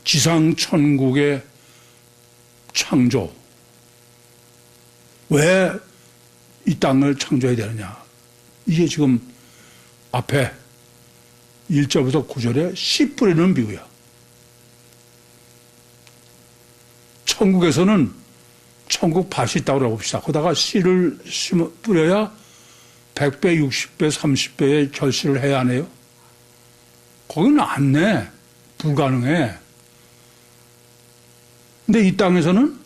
지상 천국의 창조, 왜 이 땅을 창조해야 되느냐? 이게 지금 앞에 1절부터 9절에 씨 뿌리는 비유야. 천국에서는 천국 밭이 있다고 봅시다. 거기다가 씨를 뿌려야 100배, 60배, 30배의 결실을 해야 하네요. 거기는 안 내. 불가능해. 근데 이 땅에서는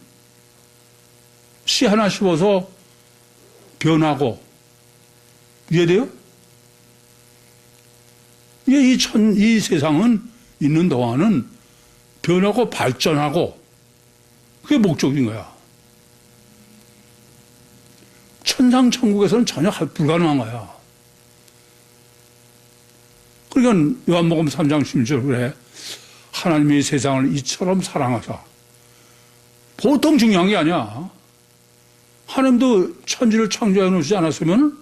씨 하나 심어서 변하고, 이해돼요? 이 세상은 있는 동안은 변하고 발전하고, 그게 목적인 거야. 천상천국에서는 전혀 불가능한 거야. 그러니까 요한복음 3장 16절 그래. 하나님이 세상을 이처럼 사랑하사. 보통 중요한 게 아니야. 하나님도 천지를 창조해 놓지 않았으면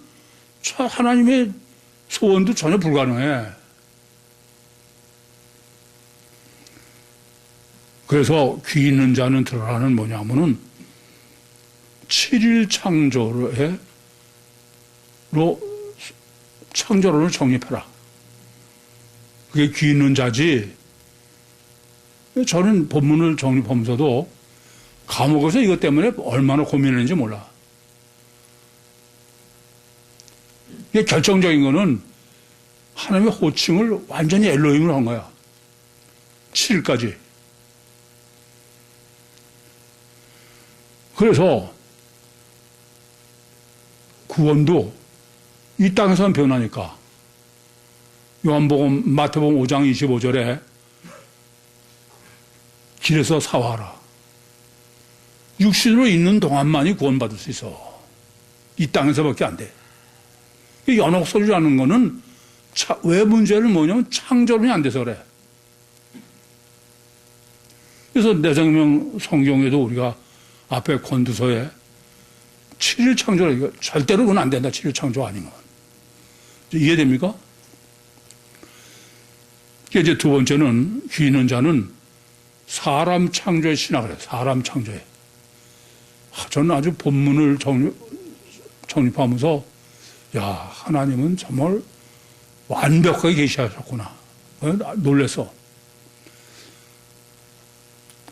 하나님의 소원도 전혀 불가능해. 그래서 귀 있는 자는 들으라는 뭐냐면은 7일 창조론을 정립해라. 그게 귀 있는 자지. 저는 본문을 정립하면서도 감옥에서 이것 때문에 얼마나 고민했는지 몰라. 이게 결정적인 거는 하나님의 호칭을 완전히 엘로힘으로 한 거야. 7일까지. 그래서 구원도 이 땅에서는 변하니까 요한복음 마태복음 5장 25절에 길에서 사와라. 육신으로 있는 동안만이 구원받을 수 있어. 이 땅에서밖에 안 돼. 연옥소리라는 거는 왜 문제는 뭐냐면 창조론이 안 돼서 그래. 그래서 내생명 성경에도 우리가 앞에 권두서에 7일 창조라 이거 절대로 그건 안 된다. 7일 창조 아니면. 이해됩니까? 이제 두 번째는 귀 있는 자는 사람 창조의 신학을 해요. 사람 창조에. 저는 아주 본문을 정립하면서 야, 하나님은 정말 완벽하게 계시하셨구나. 놀랬어.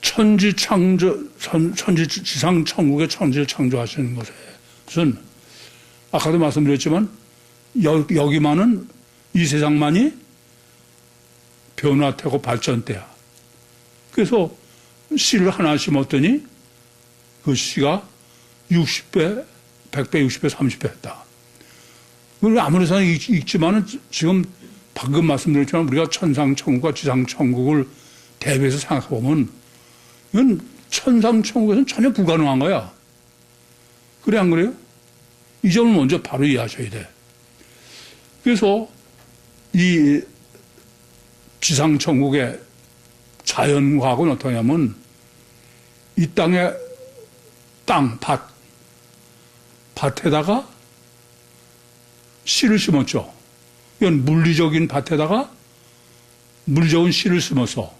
천지 지상 천국의 천지를 창조하시는 것은 아까도 말씀드렸지만 여기만은 이 세상만이 변화되고 발전돼야. 그래서 씨를 하나 심었더니 그 씨가 60배, 100배, 60배, 30배 했다. 그리고 아무래도 읽지만은 지금 방금 말씀드렸지만 우리가 천상천국과 지상천국을 대비해서 생각해보면 이건 천상천국에서는 전혀 불가능한 거야. 그래, 안 그래요? 이 점을 먼저 바로 이해하셔야 돼. 그래서 이 지상천국의 자연과학은 어떠냐면 이 땅에 밭에다가 씨를 심었죠. 이건 물리적인 밭에다가 물리적인 씨를 심어서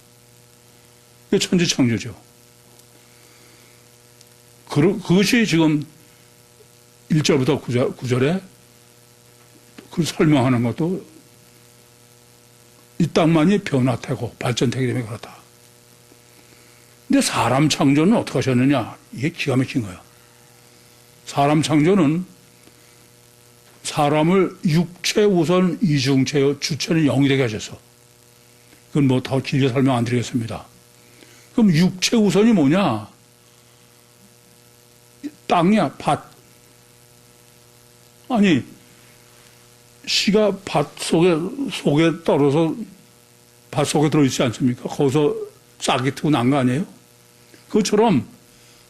이게 천지창조죠. 그것이 지금 1절부터 9절에 그 설명하는 것도 이 땅만이 변화되고 발전되기 때문에 그렇다. 근데 사람 창조는 어떻게 하셨느냐? 이게 기가 막힌 거야. 사람 창조는 사람을 육체 우선 이중체요, 주체는 영이 되게 하셔서. 그건 뭐 더 길게 설명 안 드리겠습니다. 그럼 육체 우선이 뭐냐? 땅이야, 밭. 아니, 씨가 밭 속에 떨어서 밭 속에 들어있지 않습니까? 거기서 싹이 트고 난 거 아니에요? 그것처럼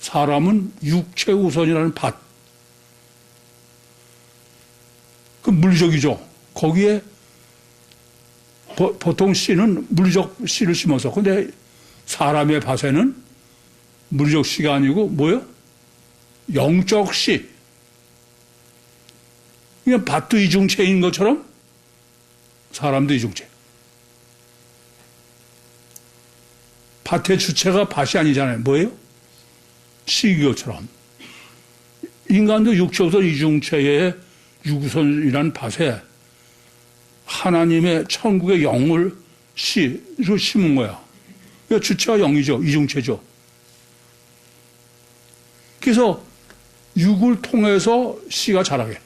사람은 육체 우선이라는 밭. 그 물리적이죠. 거기에 보통 씨는 물리적 씨를 심어서. 근데 사람의 밭에는 물리적 씨가 아니고 뭐예요? 영적 씨. 그냥 밭도 이중체인 것처럼 사람도 이중체. 밭의 주체가 밭이 아니잖아요. 뭐예요? 씨인 것처럼. 인간도 육체우선 이중체의 유구선이라는 밭에 하나님의 천국의 영을 씨로 심은 거야. 그러니까 주체가 영이죠. 이중체죠. 그래서 육을 통해서 씨가 자라게.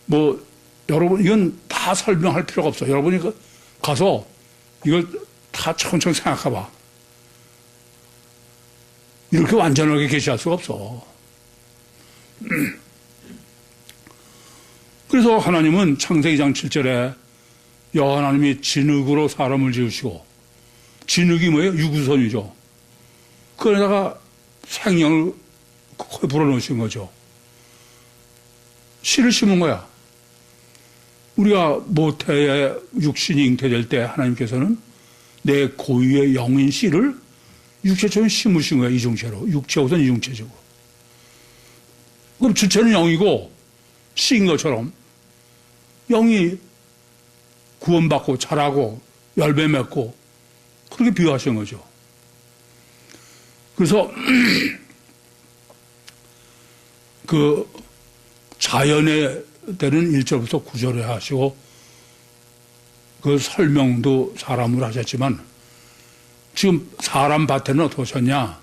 뭐 여러분 이건 다 설명할 필요가 없어. 여러분이 가서 이걸 다 천천히 생각해봐. 이렇게 완전하게 계시할 수가 없어. 그래서 하나님은 창세기 2장 7절에 여호와 하나님이 진흙으로 사람을 지으시고, 진흙이 뭐예요? 유구선이죠. 그러다가 생명을 코에 불어넣으신 거죠. 씨를 심은 거야. 우리가 모태의 육신이 잉태될 때 하나님께서는 내 고유의 영인 씨를 육체처럼 심으신 거야. 이중체로. 육체 우선 이중체죠. 그럼 주체는 영이고 씨인 것처럼 영이 구원받고 자라고 열매 맺고 그렇게 비유하신 거죠. 그래서 그 자연에 때는 1절부터 9절에 하시고 그 설명도 사람으로 하셨지만 지금 사람 밭에는 어떻게 하셨냐?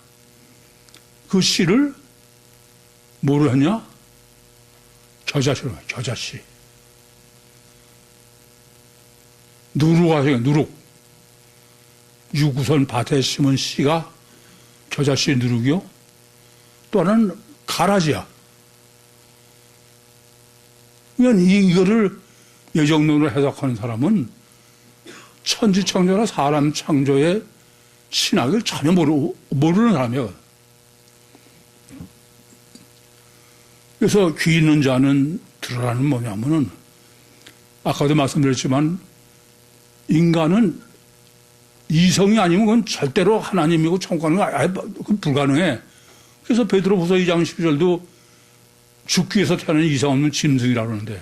그 씨를 뭐로 했냐? 겨자씨로 해요. 겨자씨. 누룩 하세요. 누룩. 유구선 밭에 심은 씨가 겨자씨 누룩이요. 또 하나는 가라지야. 그러니까 이거를 예정론으로 해석하는 사람은 천지창조나 사람 창조의 신학을 전혀 모르는 사람이에요. 그래서 귀 있는 자는 들으라는 뭐냐면은 아까도 말씀드렸지만 인간은 이성이 아니면 그건 절대로 하나님이고 천국 가는 거 아예 불가능해. 그래서 베드로후서 2장 12절도 죽기 위해서 태어난 이성 없는 짐승이라고 하는데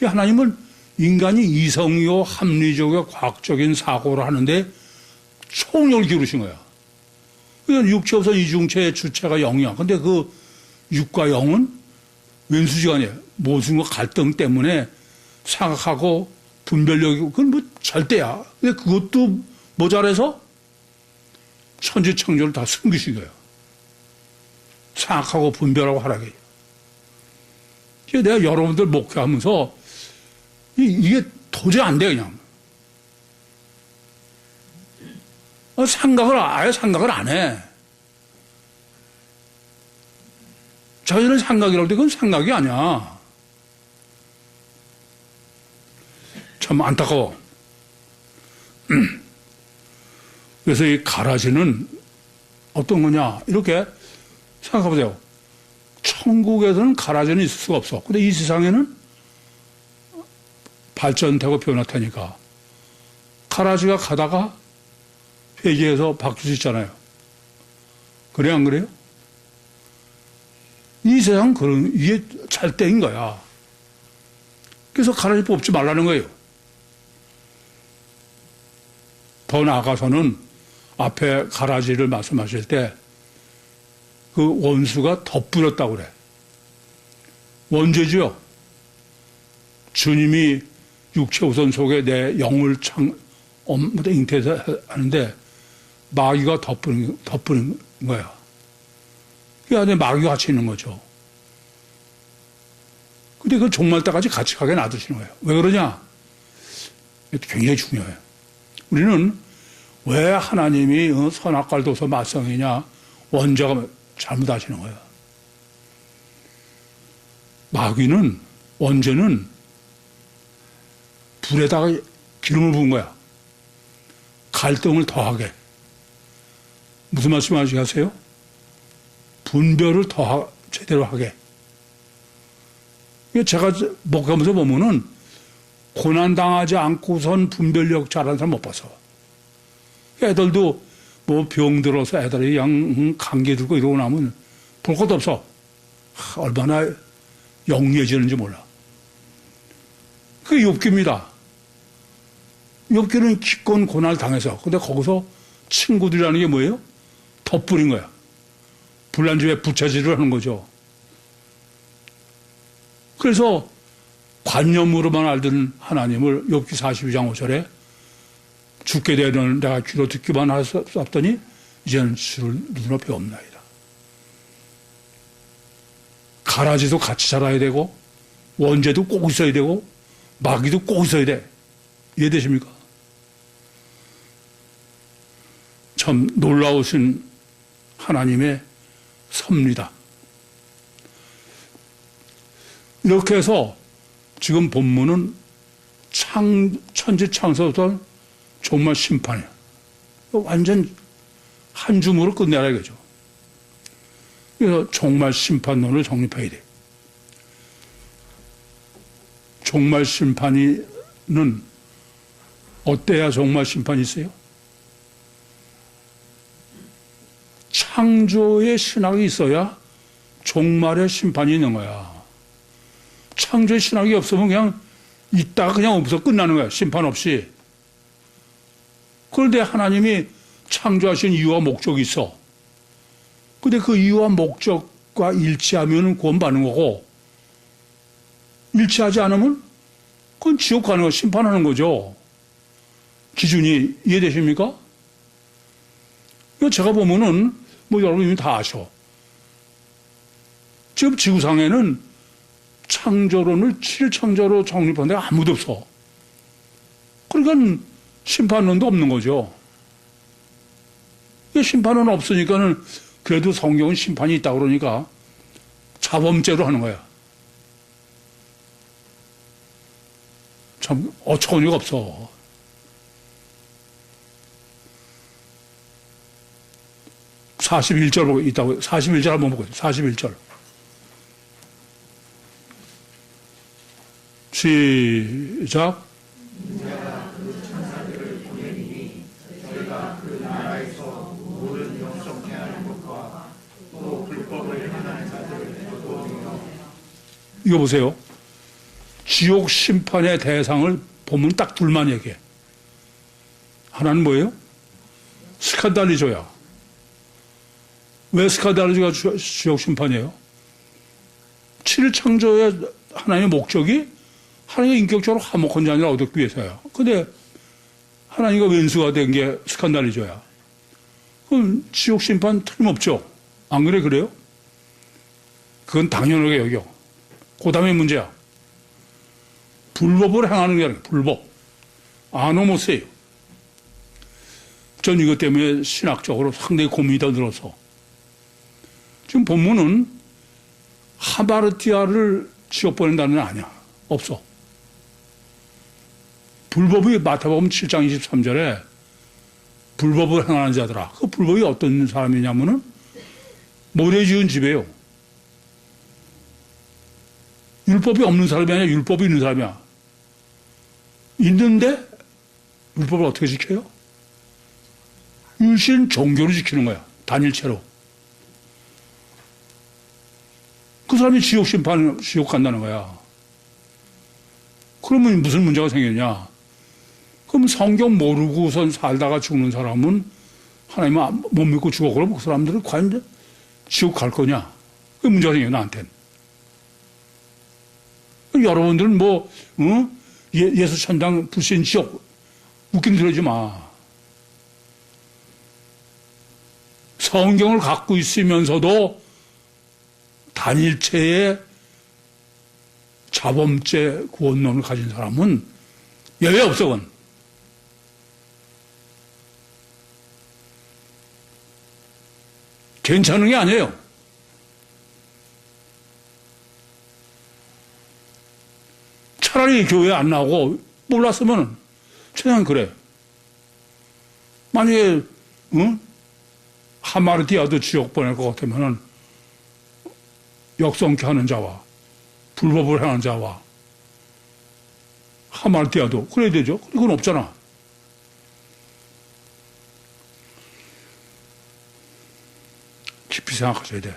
하나님은 인간이 이성이요 합리적이고 과학적인 사고를 하는데 총력을 기울이신 거야. 그러니까 육체에서 이중체의 주체가 영이야. 근데 그 육과 영은 왼수지간이에요. 모순과 갈등 때문에 생각하고 분별력이 그건 뭐 절대야. 근데 그것도 모자라서 천지창조를 다 숨기신 거예요. 생각하고 분별하고 하라게. 내가 여러분들 목회하면서 이게 도저히 안 돼, 그냥. 아예 생각을 안 해. 저희는 생각이라고 할 때 그건 생각이 아니야. 참 안타까워. 그래서 이 가라지는 어떤 거냐, 이렇게 생각해보세요. 천국에서는 가라지는 있을 수가 없어. 근데 이 세상에는 발전되고 변화되니까 가라지가 가다가 회계에서 바뀔 수 있잖아요. 그래, 안 그래요? 이 세상 이게 찰때인 거야. 그래서 가라지 뽑지 말라는 거예요. 더 나아가서는 앞에 가라지를 말씀하실 때 그 원수가 덧부렸다고 그래. 원죄죠. 주님이 육체 우선 속에 내 영을 잉태해서 하는데 마귀가 덧부는 거야. 그 안에 마귀가 같이 있는 거죠. 근데 그 종말 때까지 같이 가게 놔두시는 거예요. 왜 그러냐? 이것도 굉장히 중요해요. 우리는 왜 하나님이 선악과를 맞성이냐? 원죄가 잘못하시는 거예요. 마귀는, 원죄는 불에다가 기름을 부은 거야. 갈등을 더하게. 무슨 말씀 하시겠어요? 분별을 더 제대로 하게. 제가 목하면서 보면은 고난당하지 않고선 분별력 잘하는 사람 못 봐서. 애들도 뭐 병 들어서 애들이 그냥 감기 들고 이러고 나면 볼 것도 없어. 얼마나 영리해지는지 몰라. 그게 욥기입니다. 욥기는 기꺼운 고난을 당해서. 근데 거기서 친구들이라는 게 뭐예요? 덧불인 거야. 불난집에 부채질을 하는 거죠. 그래서 관념으로만 알던 하나님을 욥기 42장 5절에 죽게 되는 내가 귀로 듣기만 하였더니 이제는 주를 눈으로 배웁나이다. 가라지도 같이 자라야 되고 원죄도 꼭 있어야 되고 마귀도 꼭 있어야 돼. 이해되십니까? 참 놀라우신 하나님의 섭리다. 이렇게 해서 지금 본문은 천지창조부터 정말 심판이야. 완전 한 줌으로 끝내라 이거죠. 그래서 종말 심판론을 정립해야 돼. 종말 심판이는 어때야 종말 심판이 있어요? 창조의 신학이 있어야 종말의 심판이 있는 거야. 창조의 신학이 없으면 그냥 있다가 그냥 없어 끝나는 거야. 심판 없이. 그런데 하나님이 창조하신 이유와 목적이 있어. 근데 그 이유와 목적과 일치하면 구원받는 거고, 일치하지 않으면 그건 지옥 가는 거, 심판하는 거죠. 기준이 이해되십니까? 제가 보면은, 뭐 여러분 이미 다 아셔. 지금 지구상에는 창조론을 7창조로 정립한 데가 아무도 없어. 그러니까 심판론도 없는 거죠. 심판은 없으니까는 그래도 성경은 심판이 있다고 그러니까 자범죄로 하는 거야. 참 어처구니가 없어. (41절) 보고 있다고. 41절 한번 보고 있어요. 41절 시작. 이거 보세요. 지옥 심판의 대상을 보면 딱 둘만 얘기해. 하나는 뭐예요? 스칸달리조야. 왜 스칸달리조가 지옥 심판이에요? 7창조의 하나님의 목적이 하나님의 인격적으로 화목한 자를 얻기 위해서야. 근데 하나님과 왼수가 된 게 스칸달리조야. 그럼 지옥 심판 틀림없죠. 안 그래? 그래요? 그건 당연하게 여겨. 그 다음에 문제야. 불법을 행하는 게 아니라 불법. 아노모스예요. 전 이것 때문에 신학적으로 상당히 고민이 더 늘어서. 지금 본문은 하바르티아를 지옥 보낸다는 건 아니야. 없어. 불법이 마태복음 7장 23절에 불법을 행하는 자들아. 그 불법이 어떤 사람이냐면은 모래 지은 집이에요. 율법이 없는 사람이 아니라 율법이 있는 사람이야. 있는데 율법을 어떻게 지켜요? 율신 종교를 지키는 거야. 단일체로. 그 사람이 지옥 간다는 거야. 그러면 무슨 문제가 생겼냐? 그럼 성경 모르고선 살다가 죽는 사람은 하나님 못 믿고 죽어. 그러면 그 사람들은 과연 지옥 갈 거냐? 그게 문제가 생겨요, 나한테는. 여러분들은 예수 천당 불신 지옥 웃긴 들어지 마. 성경을 갖고 있으면서도 단일체의 자범죄 구원론을 가진 사람은 예외 없어, 그건. 괜찮은 게 아니에요. 차라리 교회 안 나오고 몰랐으면 그냥 그래. 만약에 하마르디아도 지옥 보낼 것 같으면 역성케 하는 자와 불법을 하는 자와 하마르디아도 그래야 되죠. 그건 없잖아. 깊이 생각하셔야 돼.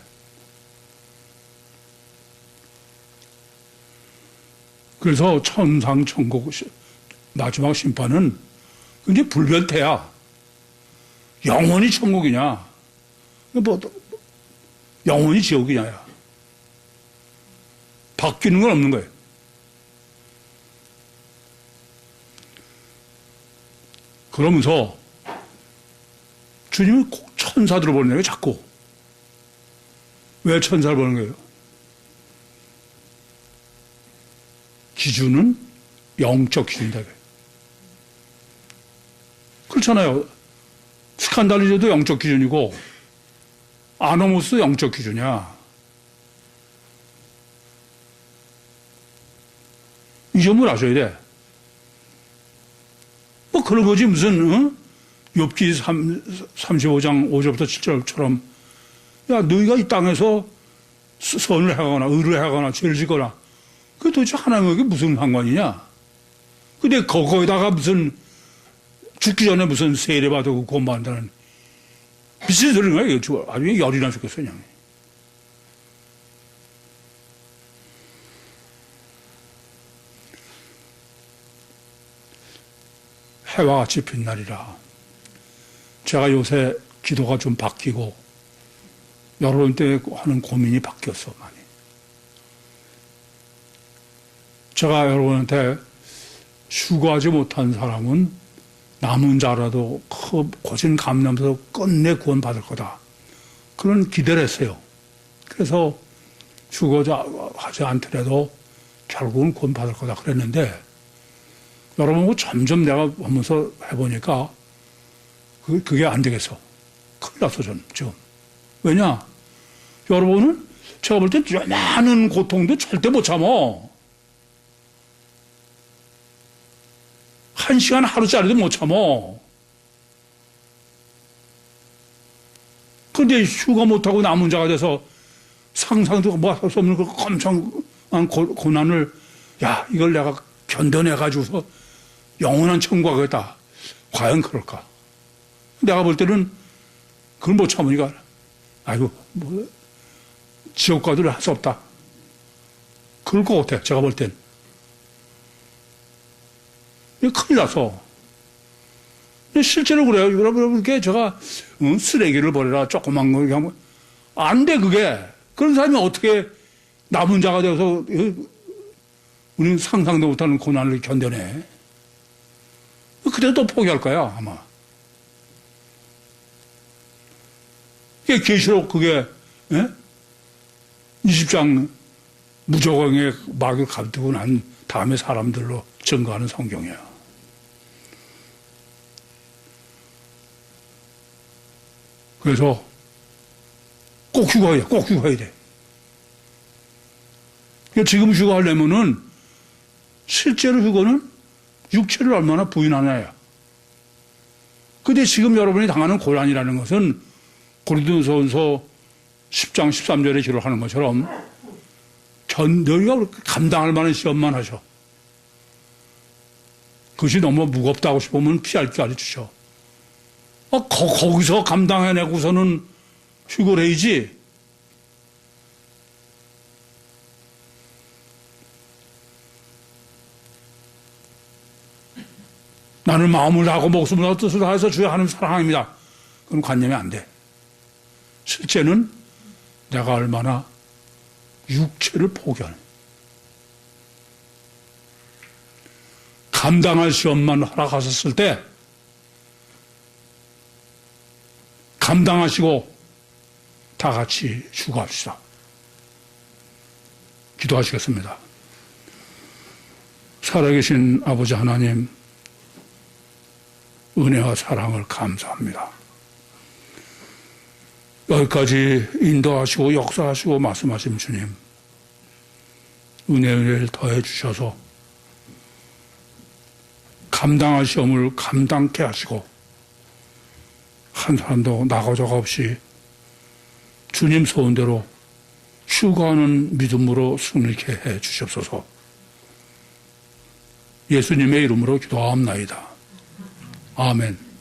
그래서 천상 천국 마지막 심판은 굉장히 불변태야. 영원히 천국이냐, 뭐 영원히 지옥이냐야. 바뀌는 건 없는 거예요. 그러면서 주님은 꼭 천사들을 보내는 거예요, 자꾸. 왜 천사를 보는 거예요? 기준은 영적 기준이다. 그렇잖아요. 스칸달리저도 영적 기준이고 아노모스도 영적 기준이야. 이 점을 아셔야 돼. 뭐 그런 거지 무슨 욥기 35장 5절부터 7절처럼 야 너희가 이 땅에서 선을 하거나 의를 하거나 죄를 짓거나 그게 도대체 하나님에게 무슨 상관이냐. 근데 거기다가 무슨 죽기 전에 무슨 세례받고 구원받는다는 미친 소리인 거야. 이거 아주 열이 나 죽겠어 그냥. 해와 같이 빛나리라. 제가 요새 기도가 좀 바뀌고 여러분 때 하는 고민이 바뀌었어 많이. 제가 여러분한테 휴가하지 못한 사람은 남은 자라도 거진 감남에서 끝내 구원받을 거다. 그런 기대를 했어요. 그래서 휴거하지 않더라도 결국은 구원받을 거다 그랬는데 여러분 점점 내가 보면서 해보니까 그게 안 되겠어. 큰일 났어 저는 지금. 왜냐? 여러분은 제가 볼 때 많은 고통도 절대 못 참어. 1시간 하루짜리도 못 참어. 근데 휴가 못하고 남은 자가 돼서 상상도 뭐 할 수 없는 그 엄청난 고난을 야 이걸 내가 견뎌내가지고서 영원한 천국 가겠다. 과연 그럴까? 내가 볼 때는 그걸 못 참으니까 아이고 뭐 지옥 가도 할 수 없다. 그럴 것 같아 제가 볼 땐. 큰일 나서. 실제로 그래요. 여러분께 제가 쓰레기를 버려라 조그만 거 하면 안 돼 그게. 그런 사람이 어떻게 남은 자가 되어서 우리는 상상도 못하는 고난을 견뎌내. 그때 또 포기할 거야 아마. 계시록 그게 20장 무저강의 막을 가두고 난 다음에 사람들로 증거하는 성경이야. 그래서 꼭 휴가해야 돼. 지금 휴가하려면은 실제로 휴가는 육체를 얼마나 부인하냐야. 근데 지금 여러분이 당하는 고난이라는 것은 고린도전서 10장 13절에 기록하는 것처럼 너희가 감당할 만한 시험만 하셔. 그것이 너무 무겁다고 싶으면 피할 줄 알려주셔. 거기서 감당해내고서는 휴거를 해야지. 나는 마음을 다하고 목숨을 다하고 뜻을 다해서 주의 하나님 사랑합니다. 그런 관념이 안 돼. 실제는 내가 얼마나 육체를 포기하는 감당할 시험만 허락하셨을 때 감당하시고 다 같이 휴가합시다. 기도하시겠습니다. 살아계신 아버지 하나님, 은혜와 사랑을 감사합니다. 여기까지 인도하시고 역사하시고 말씀하신 주님, 은혜를 더해 주셔서 감당할 시험을 감당케 하시고 한 사람도 나고자가 없이 주님 소원대로 휴가하는 믿음으로 승리케 해 주시옵소서. 예수님의 이름으로 기도하옵나이다. 아멘.